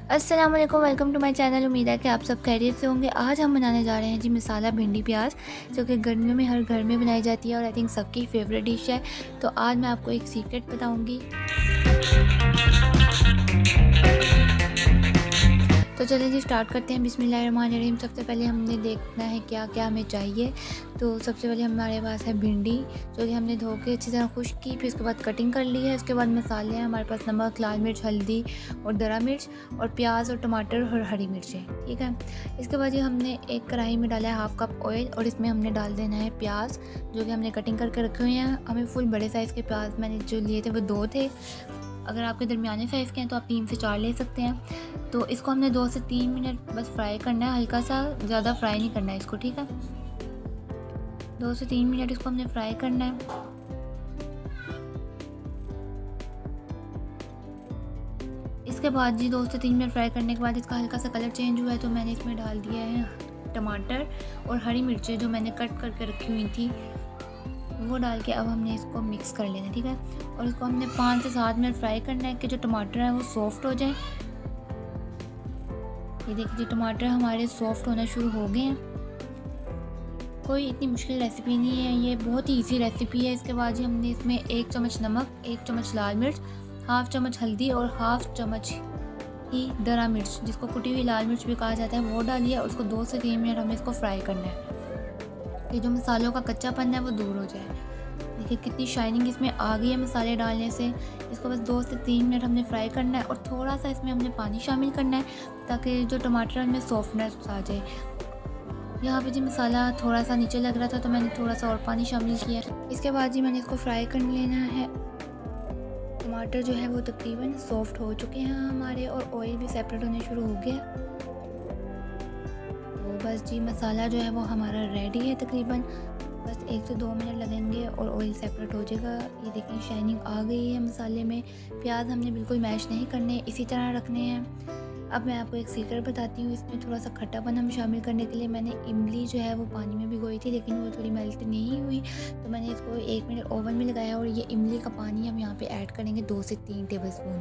अस्सलाम वालेकुम, welcome to my channel. उम्मीद है कि आप सब खैरियत से होंगे। आज हम बनाने जा रहे हैं जी मसाला भिंडी प्याज, जो कि गर्मियों में हर घर में बनाई जाती है और आई थिंक सबकी फेवरेट डिश है। तो आज मैं आपको एक सीक्रेट बताऊंगी। तो चलिए जी स्टार्ट करते हैं। बिस्मिल्लाहिर्रहमानिर्रहीम। सबसे पहले हमने देखना है क्या क्या हमें चाहिए। तो सबसे पहले हमारे पास है भिंडी, जो कि हमने धो के अच्छी तरह खुश्क की, फिर उसके बाद कटिंग कर ली है। उसके बाद मसाले हैं हमारे पास, नमक, लाल मिर्च, हल्दी और दरा मिर्च और प्याज और टमाटर और हरी मिर्चें। ठीक है। इसके बाद ये हमने एक कढ़ाई में डाला है हाफ़ कप ऑयल और इसमें हमने डाल देना है प्याज, जो कि हमने कटिंग करके रखे हुए हैं। हमें फुल बड़े साइज़ के प्याज मैंने जो लिए थे वो 2 थे। अगर आपके दरमियाने साइज़ के हैं तो आप 3 से 4 ले सकते हैं। तो इसको हमने 2 से 3 मिनट बस फ्राई करना है, हल्का सा, ज़्यादा फ्राई नहीं करना है इसको। ठीक है, 2 से 3 मिनट इसको हमने फ्राई करना है। इसके बाद जी 2 से 3 मिनट फ्राई करने के बाद इसका हल्का सा कलर चेंज हुआ है, तो मैंने इसमें डाल दिया है टमाटर और हरी मिर्चें जो मैंने कट करके रखी हुई थी, वो डाल के अब हमने इसको मिक्स कर लेना है। ठीक है, और इसको हमने 5 से 7 मिनट फ्राई करना है कि जो टमाटर है वो सॉफ्ट हो जाए। ये देखिए टमाटर हमारे सॉफ्ट होना शुरू हो गए हैं। कोई इतनी मुश्किल रेसिपी नहीं है, ये बहुत ही इजी रेसिपी है। इसके बाद ही हमने इसमें 1 चम्मच नमक, 1 चम्मच लाल मिर्च, हाफ़ चम्मच हल्दी और हाफ़ चम्मच ही दरा मिर्च, जिसको कुटी हुई लाल मिर्च भी कहा जाता है, वो डालिए और उसको 2 से 3 मिनट हमें इसको फ्राई करना है कि जो मसालों का कच्चापन है वो दूर हो जाए। देखिए कितनी शाइनिंग इसमें आ गई है मसाले डालने से। इसको बस 2 से 3 मिनट हमने फ्राई करना है और थोड़ा सा इसमें हमने पानी शामिल करना है ताकि जो टमाटर में सॉफ्टनेस आ जाए। यहाँ पे जी मसाला थोड़ा सा नीचे लग रहा था तो मैंने थोड़ा सा और पानी शामिल किया। इसके बाद जी मैंने इसको फ्राई कर लेना है। टमाटर जो है वो तकरीबन सॉफ्ट हो चुके हैं हमारे और ऑयल भी सेपरेट होने शुरू हो गया। तो बस जी मसाला जो है वो हमारा रेडी है। तकरीबन बस 1 से 2 मिनट लगेंगे और ऑयल सेपरेट हो जाएगा। ये देखें शाइनिंग आ गई है मसाले में। प्याज हमने बिल्कुल मैश नहीं करने, इसी तरह रखने हैं। अब मैं आपको एक सीक्रेट बताती हूँ। इसमें थोड़ा सा खट्टापन हम शामिल करने के लिए मैंने इमली जो है वो पानी में भिगोई थी, लेकिन वो थोड़ी मेल्ट नहीं हुई, तो मैंने इसको 1 मिनट ओवन में लगाया और ये इमली का पानी हम यहाँ पे ऐड करेंगे 2 से 3 टेबलस्पून।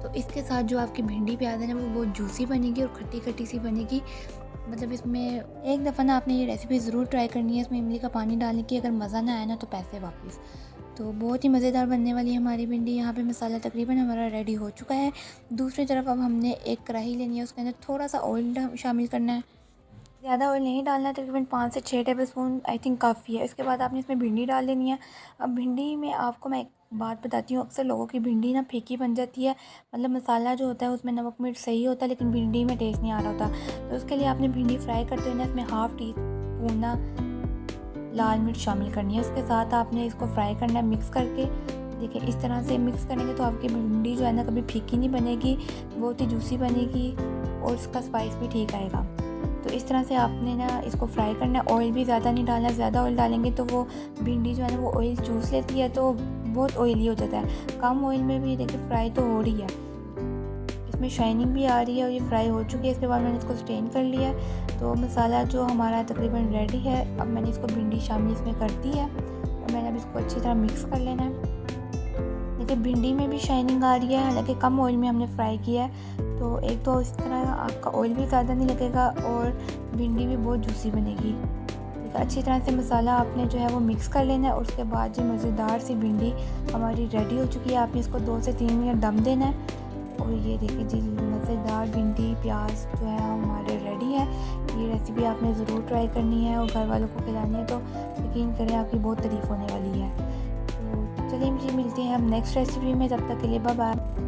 तो इसके साथ जो आपकी भिंडी प्याज है ना वो बहुत जूसी बनेगी और खट्टी खट्टी सी बनेगी। मतलब इसमें एक दफ़ा ना आपने ये रेसिपी ज़रूर ट्राई करनी है, इसमें इमली का पानी डालने की। अगर मज़ा ना आया ना तो पैसे वापस। तो बहुत ही मज़ेदार बनने वाली है हमारी भिंडी। यहाँ पे मसाला तकरीबन हमारा रेडी हो चुका है। दूसरी तरफ अब हमने एक कढ़ाई लेनी है, उसके अंदर थोड़ा सा ऑयल शामिल करना है। ज़्यादा ऑयल नहीं डालना है, तकरीबन 5 से 6 टेबलस्पून आई थिंक काफ़ी है। इसके बाद आपने इसमें भिंडी डाल देनी है। अब भिंडी में आपको मैं एक बात बताती हूँ, अक्सर लोगों की भिंडी ना फीकी बन जाती है। मतलब मसाला जो होता है उसमें नमक मिर्च सही होता है लेकिन भिंडी में टेस्ट नहीं आ रहा होता। तो उसके लिए आपने भिंडी फ्राई करते हुए ना इसमें हाफ़ टी स्पून ना लाल मिर्च शामिल करनी है। उसके साथ आपने इसको फ्राई करना है मिक्स करके। देखिए इस तरह से मिक्स करेंगे तो आपकी भिंडी जो है ना कभी फीकी नहीं बनेगी, बहुत ही जूसी बनेगी और इसका स्पाइस भी ठीक आएगा। तो इस तरह से आपने ना इसको फ्राई करना है। ऑयल भी ज़्यादा नहीं डालना, ज़्यादा ऑयल डालेंगे तो वो भिंडी जो है ना वो ऑयल चूस लेती है, तो बहुत ऑयली हो जाता है। कम ऑयल में भी देखिए फ्राई तो हो रही है, इसमें शाइनिंग भी आ रही है और ये फ्राई हो चुकी है। इसके बाद मैंने इसको स्टेन कर लिया है। तो मसाला जो हमारा तकरीबन रेडी है। अब मैंने इसको भिंडी शामिल इसमें कर दी है और मैंने अब इसको अच्छी तरह मिक्स कर लेना है। देखिए भिंडी में भी शाइनिंग आ रही है, हालांकि कम ऑयल में हमने फ्राई किया है। तो एक तो इस तरह आपका ऑयल भी ज़्यादा नहीं लगेगा और भिंडी भी बहुत जूसी बनेगी। देखिए अच्छी तरह से मसाला आपने जो है वो मिक्स कर लेना है और उसके बाद जो मज़ेदार सी भिंडी हमारी रेडी हो चुकी है। आपने इसको 2 से 3 मिनट दम देना है और ये देखिए जी मज़ेदार भिंडी प्याज जो है हमारे रेडी है। ये रेसिपी आपने ज़रूर ट्राई करनी है और घर वालों को खिलानी है, तो यकीन करें आपकी बहुत तारीफ़ होने वाली है। तो चलिए जी मिलते हैं हम नेक्स्ट रेसिपी में, तब तक के लिए बाय बाय।